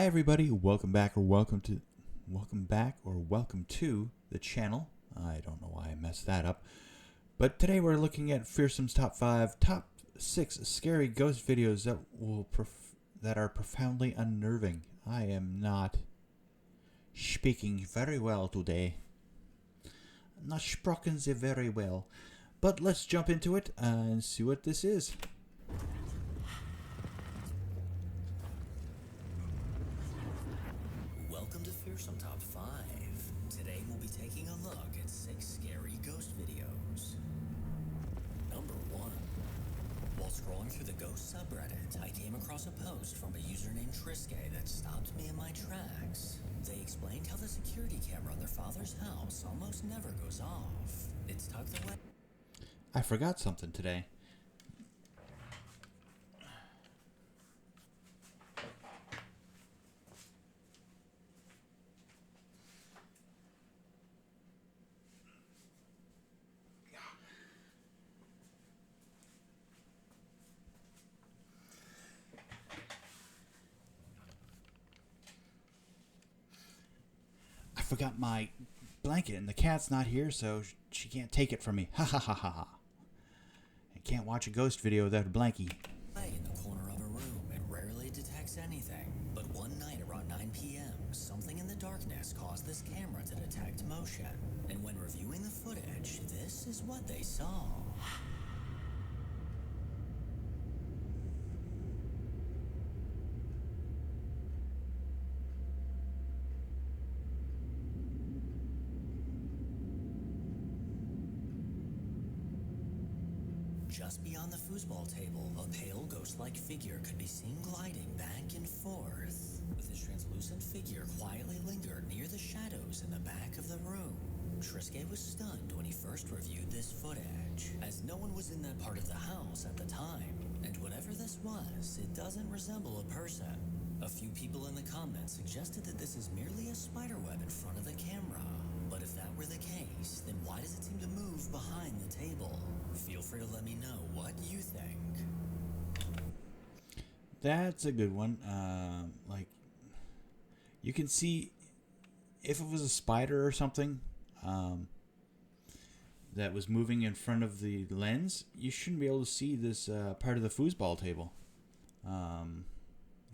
everybody, welcome back or welcome to the channel. I don't know why I messed that up. But today we're looking at Fearsome's top 6 scary ghost videos that are profoundly unnerving. I am not speaking very well today. Not sproken sie very well. But let's jump into it and see what this is. Welcome to Fearsome Top 5. Today we'll be taking a look at 6 scary ghost videos. Number 1. While scrolling through the ghost subreddit, I came across a post from a user named Reactee that stopped me in my tracks. They explained how the security camera on their father's house almost never goes off. It's tucked away. I forgot something today. I forgot my blanket and the cat's not here, so she can't take it from me. Ha ha ha ha ha. I can't watch a ghost video without a blankie. In the corner of a room, it rarely detects anything. But one night around 9 p.m., something in the darkness caused this camera to detect motion. And when reviewing the footage, this is what they saw. Just beyond the foosball table, a pale ghost-like figure could be seen gliding back and forth. This translucent figure quietly lingered near the shadows in the back of the room. Reactee was stunned when he first reviewed this footage, as no one was in that part of the house at the time. And whatever this was, it doesn't resemble a person. A few people in the comments suggested that this is merely a spiderweb in front of the camera. But if that were the case, then why does it seem to move behind the table? Feel free to let me know what you think. That's a good one. You can see if it was a spider or something that was moving in front of the lens, you shouldn't be able to see this part of the foosball table.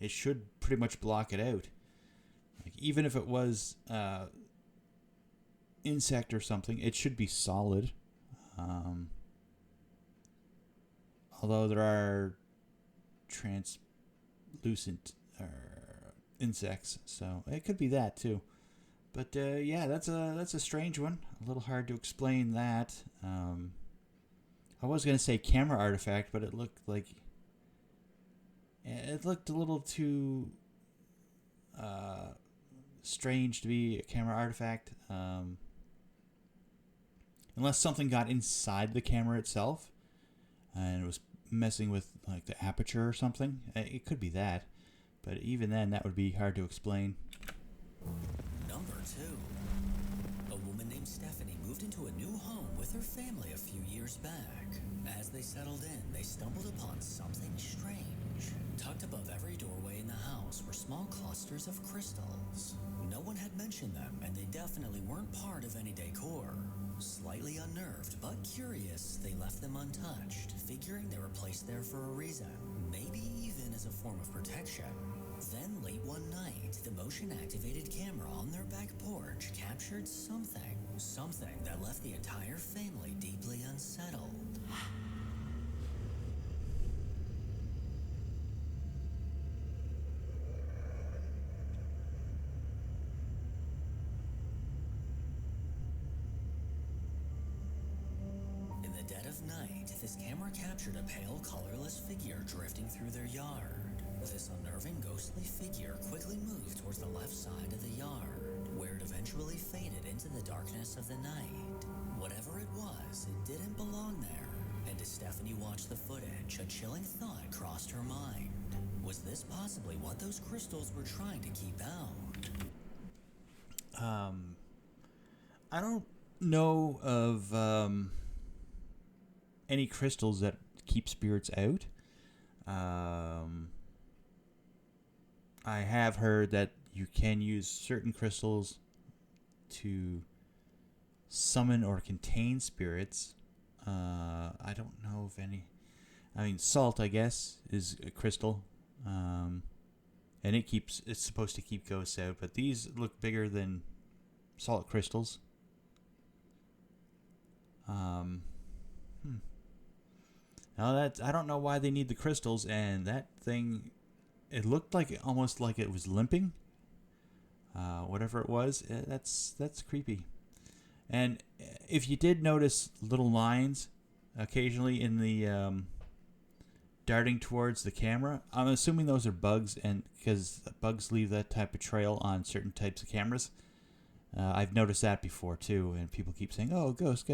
It should pretty much block it out. Like, even if it was insect or something, it should be solid. Although there are translucent insects, so it could be that too. But yeah, that's a strange one. A little hard to explain that. I was gonna say camera artifact, but it looked a little too strange to be a camera artifact. Unless something got inside the camera itself and it was messing with like the aperture or something. It could be that, but even then that would be hard to explain. Number 2. A woman named Stephanie moved into a new home with her family a few years back. As they settled in, they stumbled upon something strange. Tucked above every doorway in the house were small clusters of crystals. No one had mentioned them, and they definitely weren't part of any decor. Slightly unnerved but curious, they left them untouched, figuring they were placed there for a reason, maybe even as a form of protection. Then late one night, the motion-activated camera on their back porch captured something that left the entire family deeply unsettled. In the dead of night, this camera captured a pale, colorless figure drifting through their yard. This unnerving, ghostly figure quickly moved towards the left side of the yard, where it eventually faded into the darkness of the night. Whatever it was, it didn't belong there. And as Stephanie watched the footage, a chilling thought crossed her mind. Was this possibly what those crystals were trying to keep out? I don't know of any crystals that keep spirits out. I have heard that you can use certain crystals to summon or contain spirits. I don't know if any. I mean, salt, I guess, is a crystal, and it's supposed to keep ghosts out. But these look bigger than salt crystals. Now I don't know why they need the crystals, and that thing, it looked like almost like it was limping. Whatever it was, that's creepy. And if you did notice little lines occasionally in the darting towards the camera, I'm assuming those are bugs, and because bugs leave that type of trail on certain types of cameras. I've noticed that before too, and people keep saying, "Oh, ghost."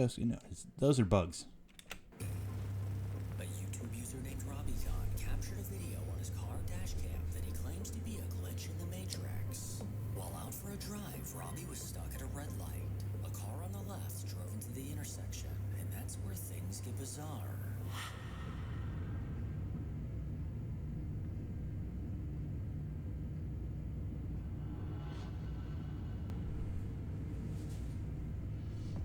Those are bugs. A YouTube user named RobbieCon captured a video on his car dash cam that he claims to be a glitch in the Matrix. While out for a drive, Robbie was stuck at a red light. A car on the left drove into the intersection, and that's where things get bizarre.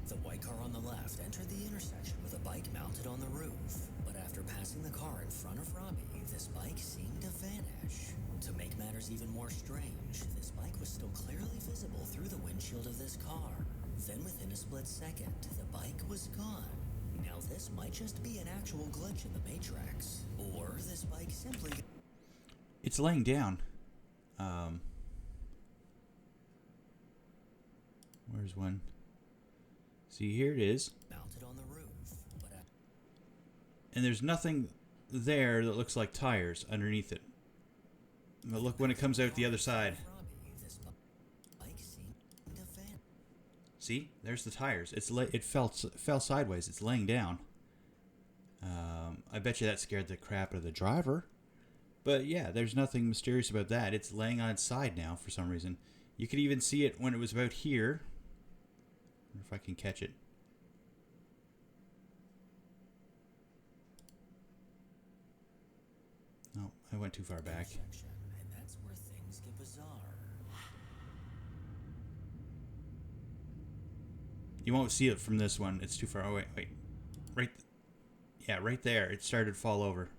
The white car on the left entered the intersection with a bike mounted on the roof. But after passing the car in front of Robbie, this bike seemed to vanish. To make matters even more strange, this bike was still clearly visible through the windshield of this car. Then within a split second, the bike was gone. Now this might just be an actual glitch in the Matrix. Or this bike simply... It's laying down. Where's one? See, here it is. Mounted on the roof. And there's nothing there that looks like tires underneath it. But look when it comes out the other side. See, there's the tires. It fell sideways. It's laying down. I bet you that scared the crap out of the driver. But yeah, there's nothing mysterious about that. It's laying on its side now for some reason. You could even see it when it was about here. I wonder if I can catch it. No, I went too far back. And that's where things get bizarre. You won't see it from this one. It's too far. Oh, wait. Right there. It started to fall over.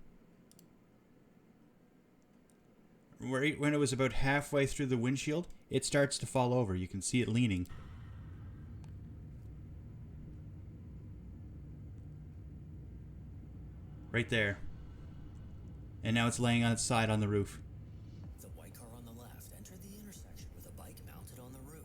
Right when it was about halfway through the windshield, it starts to fall over. You can see it leaning. Right there. And now it's laying on its side on the roof. The white car on the left entered the intersection with a bike mounted on the roof.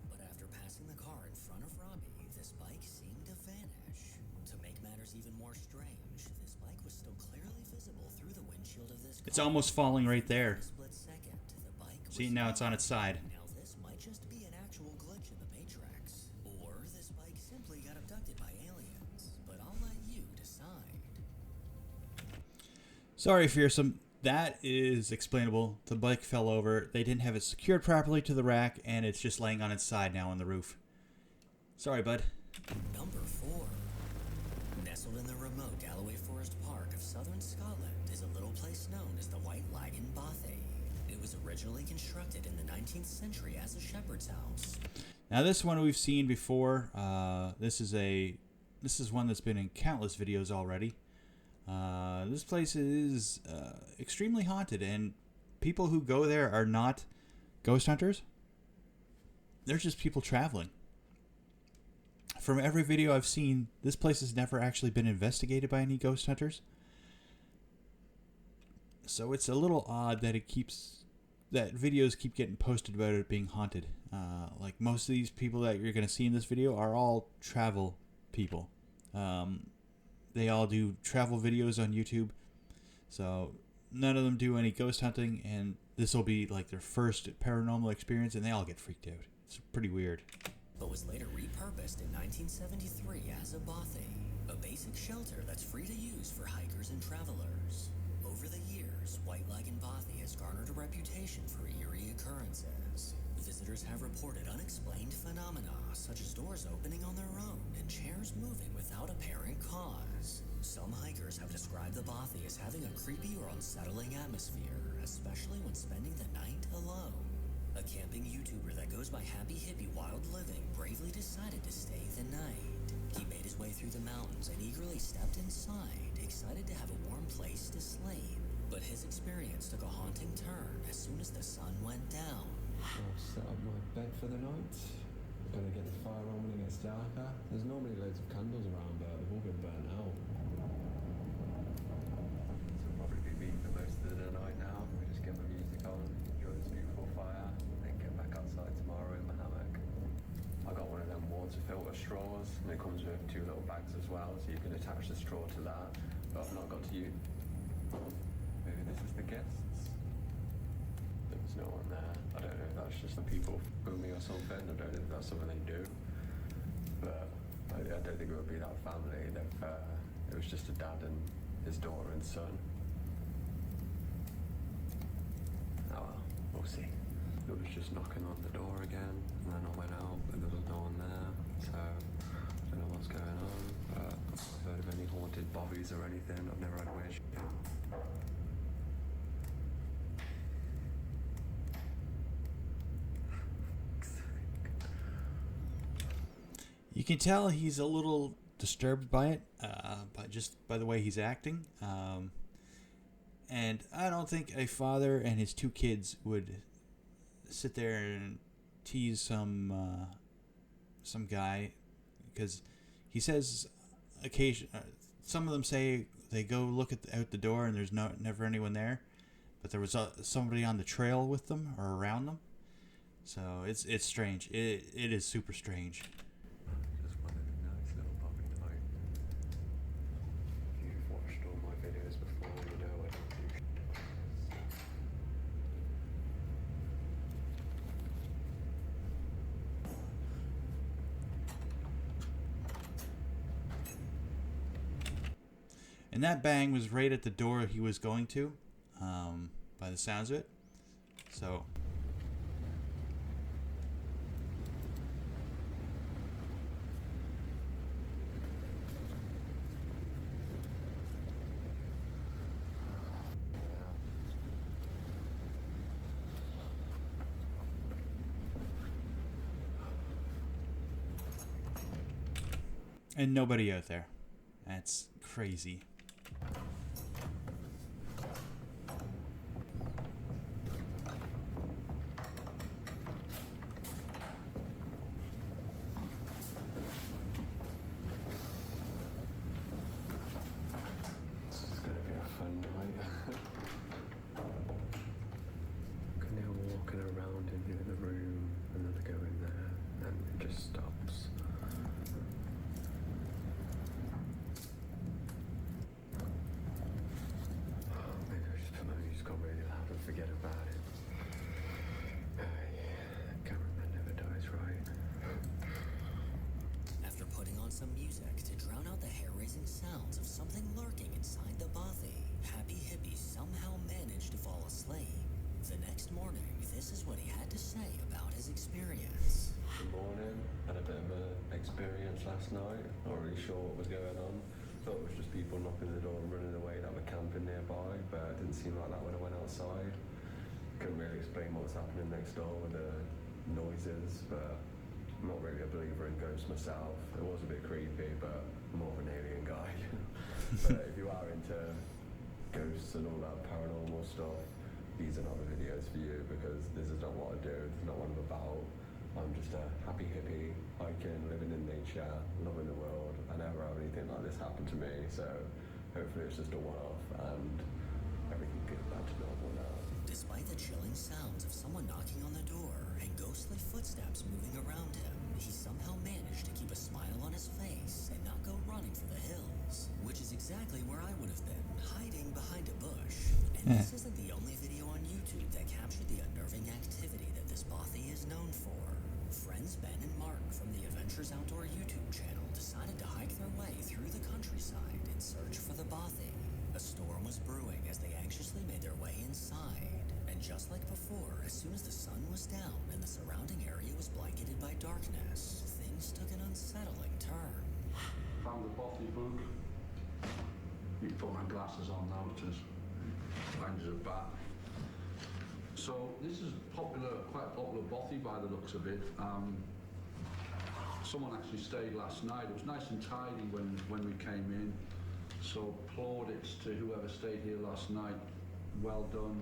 But after passing the car in front of Robbie, this bike seemed to vanish. To make matters even more strange, this bike was still clearly visible through the windshield of this car. It's almost falling right there. In a split second, the bike was See, now it's on its side. Now this might just be an actual glitch in the Matrix. Or this bike simply got abducted by aliens. But I'll let you decide. Sorry, Fearsome. That is explainable. The bike fell over. They didn't have it secured properly to the rack, and it's just laying on its side now on the roof. Sorry, bud. Number 4. Nestled in the remote Galloway Forest Park of southern Scotland is a little place known as the White Lagan Bothy. It was originally constructed in the 19th century as a shepherd's house. Now, this one we've seen before. This is one that's been in countless videos already. This place is extremely haunted, and people who go there are not ghost hunters. They're just people traveling. From every video I've seen, this place has never actually been investigated by any ghost hunters. So it's a little odd that that videos keep getting posted about it being haunted. Like most of these people that you're going to see in this video are all travel people. They all do travel videos on YouTube. So none of them do any ghost hunting, and this will be like their first paranormal experience, and they all get freaked out. It's pretty weird. But was later repurposed in 1973 as a bothy, a basic shelter that's free to use for hikers and travelers. Over the years, White Lagan Bothy has garnered a reputation for eerie occurrences. Visitors have reported unexplained phenomena, such as doors opening on their own and chairs moving without apparent cause. Some hikers have described the Bothy as having a creepy or unsettling atmosphere, especially when spending the night alone. A camping YouTuber that goes by Happy Hippie Wild Living bravely decided to stay the night. He made his way through the mountains and eagerly stepped inside, excited to have a warm place to sleep. But his experience took a haunting turn as soon as the sun went down. I'll set up my bed for the night. Gonna get the fire on when it gets darker. There's normally loads of candles around, but they've all been burnt out. So I'll probably be beating for most of the night now. We just get my music on, enjoy this beautiful fire, then get back outside tomorrow in my hammock. I got one of them water filter straws, and it comes with 2 little bags as well, so you can attach the straw to that. But I've not got to use. Maybe this is the guests. There was no one there. I don't know if that's just the people filming or something. I don't know if that's something they do. But I don't think it would be that family. It was just a dad and his daughter and son. Oh well, we'll see. It was just knocking on the door again, and then I went out, and there was no one there. So I don't know what's going on. But I've not heard of any haunted bobbies or anything. I've never had a weird shit. You can tell he's a little disturbed by it, just by the way he's acting. And I don't think a father and his 2 kids would sit there and tease some guy, because he says some of them say they go look out the door and there's never anyone there, but there was somebody on the trail with them or around them. So it's strange. It is super strange. Just wanted a nice little bobby night. If you've watched all my videos before, you know I don't do shit. And that bang was right at the door he was going to, by the sounds of it. So. And nobody out there. That's crazy. This is gonna be a fun night. Can hear walking around in here in the room, and then I go in there, and it just stops. Maybe I just put my music on really loud and forget about it. Cameraman never dies, right? After putting on some music to drown out the hair-raising sounds of something lurking inside the bothy, Happy Hippie somehow managed to fall asleep. The next morning, this is what he had to say about his experience. Good morning. Had a bit of an experience last night. Not really sure what was going on. Thought it was just people knocking the door and running away that were camping nearby, but it didn't seem like that when I went outside. Couldn't really explain what was happening next door with the noises, but I'm not really a believer in ghosts myself. It was a bit creepy, but I'm more of an alien guy. But if you are into ghosts and all that paranormal stuff, these are not the videos for you, because this is not what I do. This is not what I'm about. I'm just a happy hippie, hiking, living in nature, loving the world. I never have anything like this happen to me, so hopefully it's just a one-off and everything gets back to normal now. Despite the chilling sounds of someone knocking on the door and ghostly footsteps moving around him, he somehow managed to keep a smile on his face and not go running for the hills, which is exactly where I would have been, hiding behind a bush. And this isn't the only video on YouTube that captured the unnerving activity that this bothy is known for. Friends Ben and Martin from the Adventures Outdoor YouTube channel decided to hike their way through the countryside in search for the bothy. A storm was brewing as they anxiously made their way inside. And just like before, as soon as the sun was down and the surrounding area was blanketed by darkness, things took an unsettling turn. Found the bothy book. You can put my glasses on now, it says, Rangers are back. So this is quite a popular bothy by the looks of it. Someone actually stayed last night. It was nice and tidy when we came in. So plaudits to whoever stayed here last night. Well done.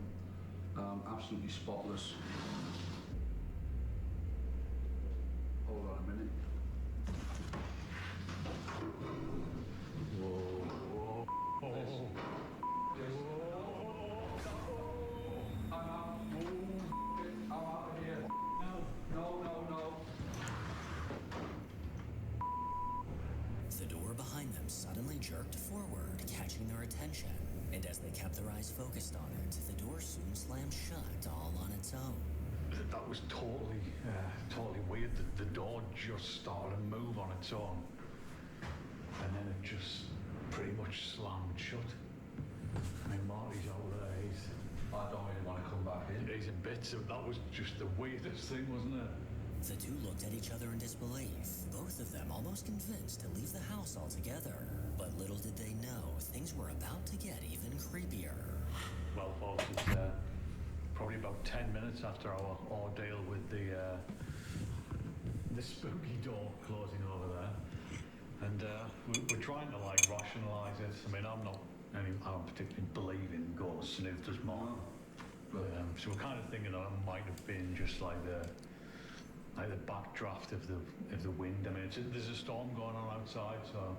Absolutely spotless. Hold on a minute. The door behind them suddenly jerked forward, catching their attention. And as they kept their eyes focused on it, the door soon slammed shut all on its own. That was totally weird. The door just started to move on its own. And then it just pretty much slammed shut. I mean, Marty's over there, I don't really want to come back in. he's in bits. That was just the weirdest thing, wasn't it? The two looked at each other in disbelief, both of them almost convinced to leave the house altogether. But little did they know, things were about to get even creepier. Well, folks, it's probably about 10 minutes after our ordeal with the spooky door closing over there. And we're trying to, like, rationalise it. I mean, I don't particularly believe in ghosts, and if there's more. So we're kind of thinking that it might have been just like the backdraft of the wind. I mean, there's a storm going on outside, so.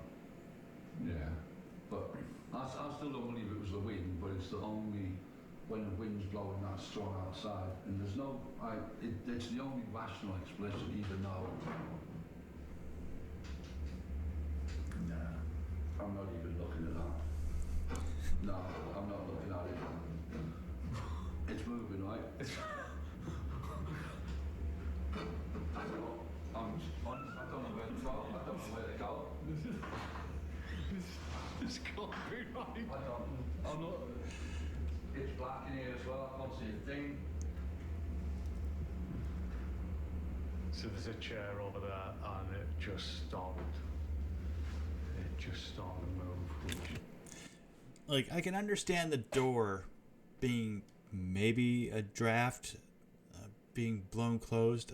Yeah, but I still don't believe it was the wind, but it's the only when the wind's blowing that strong outside, and there's no, it's the only rational explanation, even though. Nah, I'm not even looking at that. No, I'm not looking at it. It's moving, right? I don't know where to go. I don't know where to go. This can't be right. I'm not. It's black in here as well. I can't see a thing. So there's a chair over there, and it just started to move. Like, I can understand the door being maybe a draft being blown closed.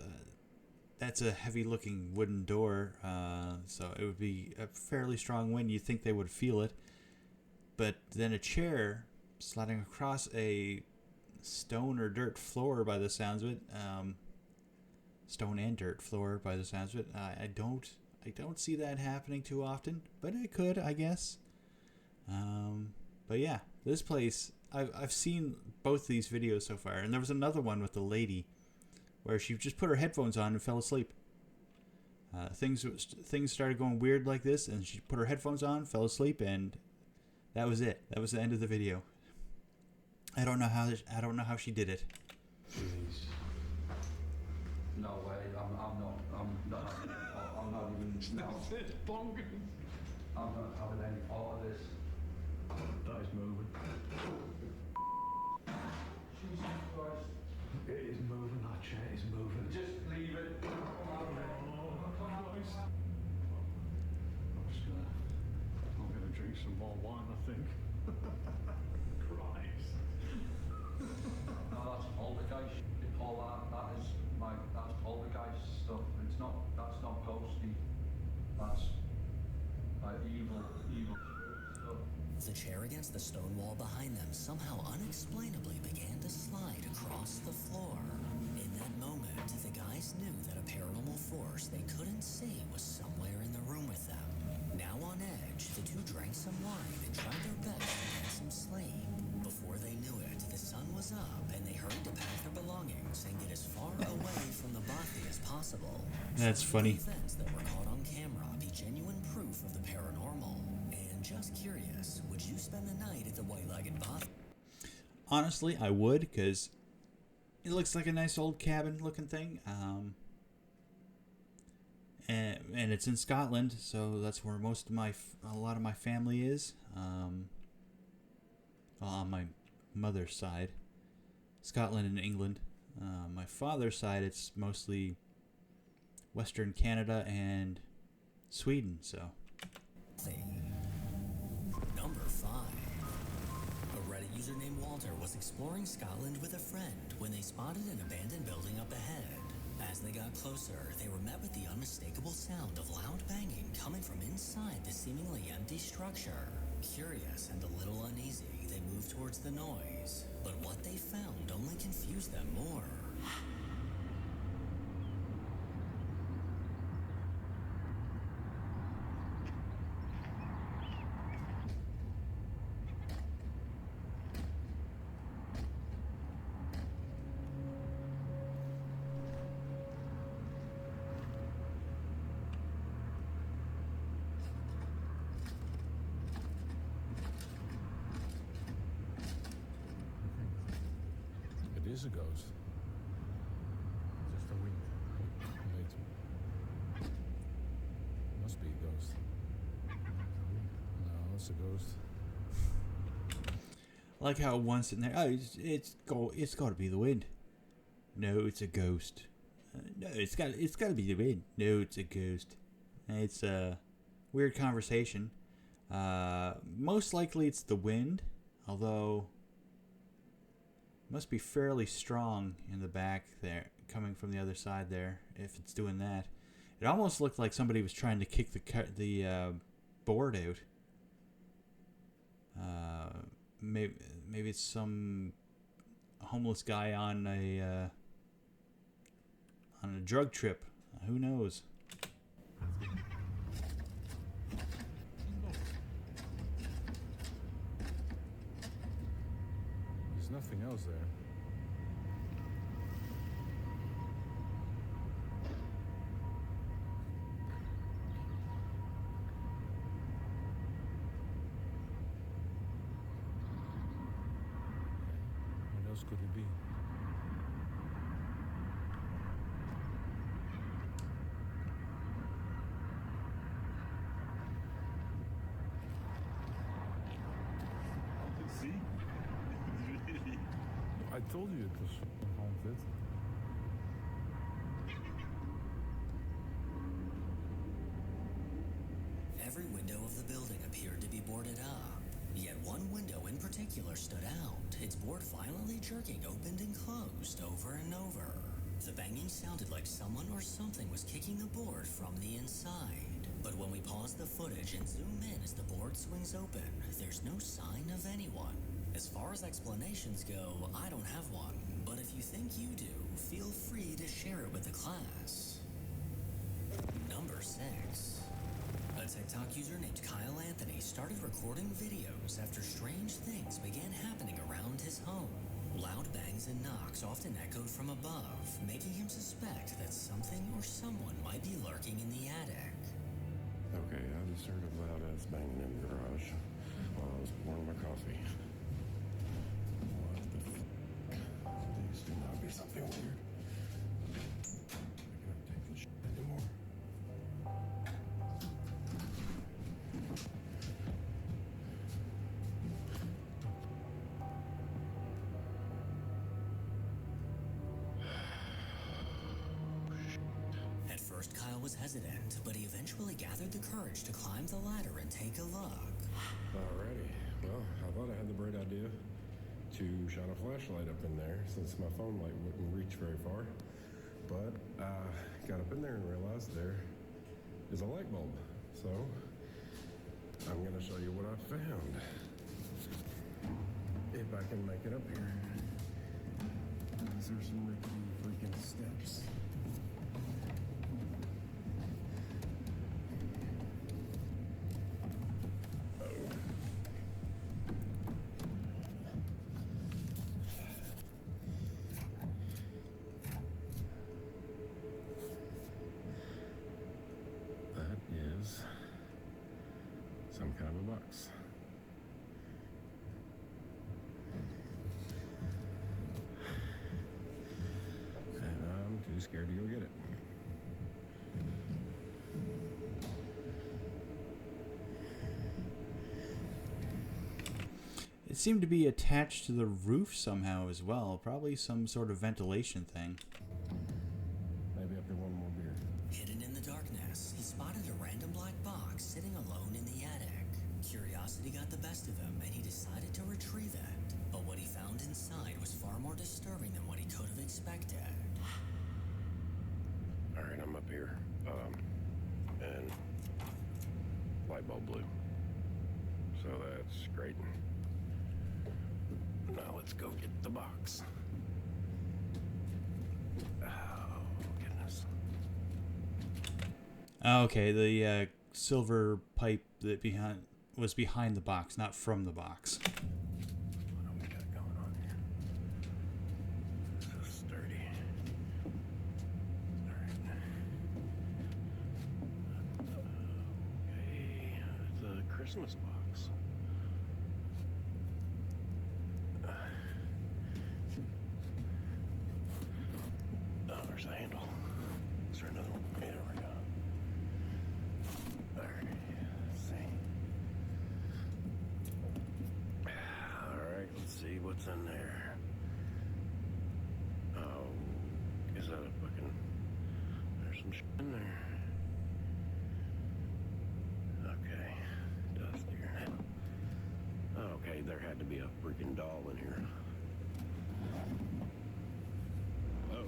That's a heavy-looking wooden door, so it would be a fairly strong wind. You'd think they would feel it. But then a chair sliding across a stone or dirt floor by the sounds of it. Stone and dirt floor by the sounds of it. I don't see that happening too often, but it could, I guess. But yeah, this place, I've seen both these videos so far, and there was another one with the lady where she just put her headphones on and fell asleep. Things started going weird like this, and she put her headphones on, fell asleep, and that was it. That was the end of the video. I don't know how she did it. No way. I'm not even. No. It's bonkers. I'm not having any part of this. That is moving. Jesus Christ. It is moving. That chair is moving. Just leave it. I'm gonna drink some more wine, I think. Christ. No, that's poltergeist. All that's poltergeist stuff. That's not ghosty. That's like evil stuff. The chair against the stone wall behind them somehow unexplainably began to slide across the floor. In that moment, the guys knew that a paranormal force they couldn't see was somewhere in the room with them. Now on edge, the two drank some wine and tried their best to get some sleep. Before they knew it, the sun was up and they hurried to pack their belongings and get as far away from the bothy as possible. That's funny. Events that were caught on camera be genuine proof of the paranormal. And just curious, would you spend the night at the White-Legged Bothy? Honestly, I would, because it looks like a nice old cabin looking thing. And it's in Scotland, so that's where a lot of my family is. On my mother's side, Scotland and England. My father's side, it's mostly Western Canada and Sweden. So. Number 5. Ready user named Walter was exploring Scotland with a friend when they spotted an abandoned building up ahead. As they got closer, they were met with the unmistakable sound of loud banging coming from inside the seemingly empty structure. Curious and a little uneasy, they moved towards the noise, but what they found only confused them more. It is a ghost. Just the wind. Wait. Must be a ghost. No, it's a ghost. I like how once in there, oh, it's got to be the wind. No, it's a ghost. No, it's got to be the wind. No, it's a ghost. It's a weird conversation. Most likely it's the wind, although it must be fairly strong in the back there, coming from the other side there. If it's doing that, it almost looked like somebody was trying to kick the board out. Maybe it's some homeless guy on a drug trip. Who knows? There's nothing else there. What else could it be? See? Really? I told you it was haunted. Every window of the building appeared to be boarded up, yet one window in particular stood out, its board violently jerking opened and closed over and over. The banging sounded like someone or something was kicking the board from the inside. But when we pause the footage and zoom in as the board swings open, there's no sign of anyone. As far as explanations go, I don't have one, but if you think you do, feel free to share it with the class. Number 6. A TikTok user named Kyle Anthony started recording videos after strange things began happening around his home. Loud bangs and knocks often echoed from above, making him suspect that something or someone might be lurking in the attic. Okay, I just heard a loud ass banging in the garage while I was pouring my coffee. What the fuck? These do not be something weird. I can't take this shit anymore. At first, Kyle was hesitant, but he eventually gathered the courage to climb the ladder and take a look. Alrighty. Well, I thought I had the bright idea to shine a flashlight up in there since my phone light wouldn't reach very far. But I got up in there and realized there is a light bulb. So I'm going to show you what I found. If I can make it up here. These are some rickety freaking steps. That is some kind of a box. And I'm too scared to go get it. It seemed to be attached to the roof somehow as well. Probably some sort of ventilation thing. Maybe after one more beer. Hidden in the darkness, he spotted a random black box sitting alone in the attic. Curiosity got the best of him, and he decided to retrieve it. But what he found inside was far more disturbing than what he could have expected. Alright, I'm up here. And light bulb blue. So that's great. Now let's go get the box. Oh, goodness. Okay, the silver pipe that was behind the box, not from the box. What do we got going on here? So sturdy. Alright. Okay, it's a Christmas box. Oh, there's the handle. Is there another one? Yeah, there we go. Alright, let's see. Alright, let's see what's in there. Oh, is that a fucking... There's some shit in there. Okay, dust here. Okay, there had to be a freaking doll in here. Oh.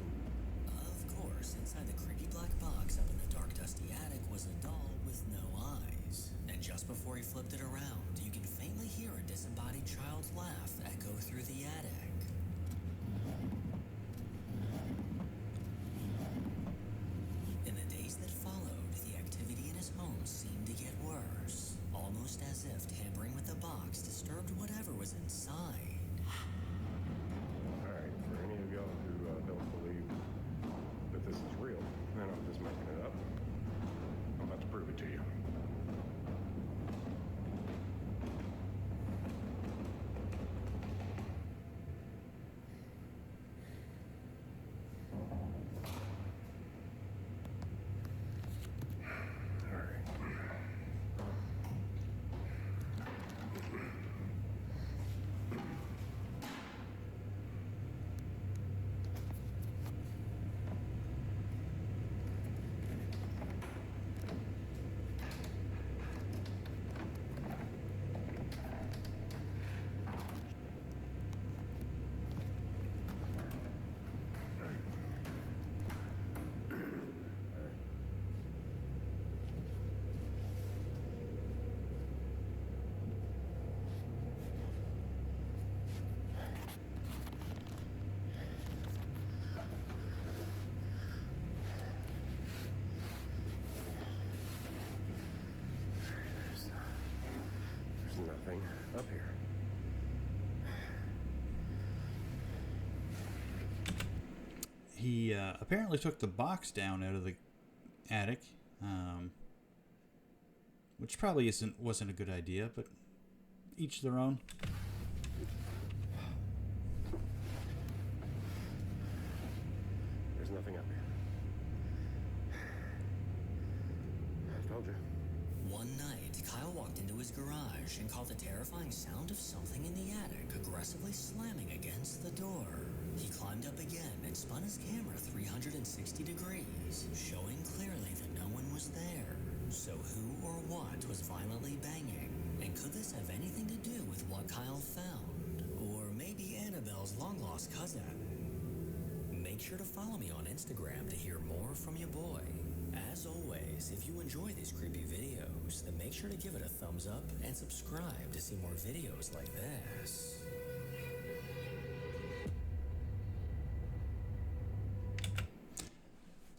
Of course, inside the creepy black box up in the dark, dusty attic was a doll with no eyes. And just before he flipped it around, you can faintly hear a disembodied child's laugh echo through the attic. In the days that followed, the activity in his home seemed to get worse, almost as if tampering with the box disturbed whatever was inside. Alright, for any of y'all who don't believe that this is real, and I'm just making it up, I'm about to prove it to you. There's nothing up here. He apparently took the box down out of the attic, which probably wasn't a good idea, but each their own. There's nothing up here. I told you. One night, Kyle walked into his garage and caught the terrifying sound of something in the attic aggressively slamming against the door. He climbed up again and spun his camera 360 degrees, showing clearly that no one was there. So who or what was violently banging? And could this have anything to do with what Kyle found? Or maybe Annabelle's long-lost cousin? Make sure to follow me on Instagram to hear more from your boy. As always, if you enjoy these creepy videos, then make sure to give it a thumbs up and subscribe to see more videos like this.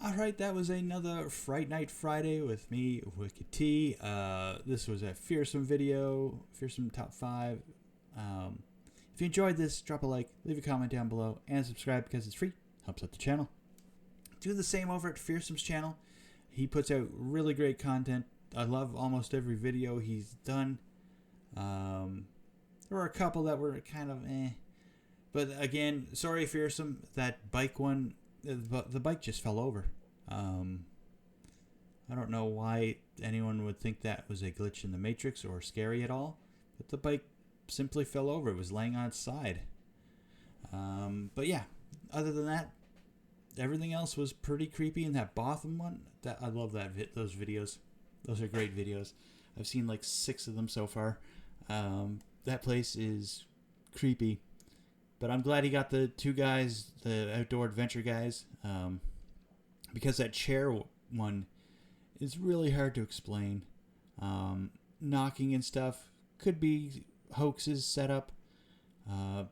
Alright, that was another Fright Night Friday with me, Reactee. This was a Fearsome video, Fearsome Top 5. If you enjoyed this, drop a like, leave a comment down below, and subscribe because it's free. Helps out the channel. Do the same over at Fearsome's channel. He puts out really great content. I love almost every video he's done. There were a couple that were kind of eh. But again, sorry Fearsome, that bike one, the bike just fell over. I don't know why anyone would think that was a glitch in the Matrix or scary at all. But the bike simply fell over. It was laying on its side. But yeah, other than that, everything else was pretty creepy. And that Botham one, that I love those videos. Those are great videos. I've seen like 6 of them so far. That place is creepy. But I'm glad he got the two guys, the outdoor adventure guys, because that chair one is really hard to explain. Knocking and stuff could be hoaxes set up,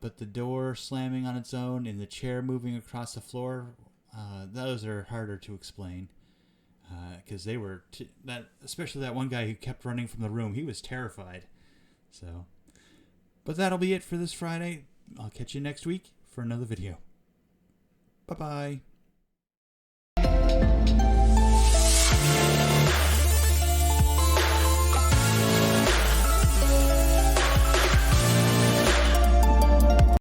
but the door slamming on its own and the chair moving across the floor, those are harder to explain. Because they were especially that one guy who kept running from the room. He was terrified. So, but that'll be it for this Friday. I'll catch you next week for another video. Bye bye.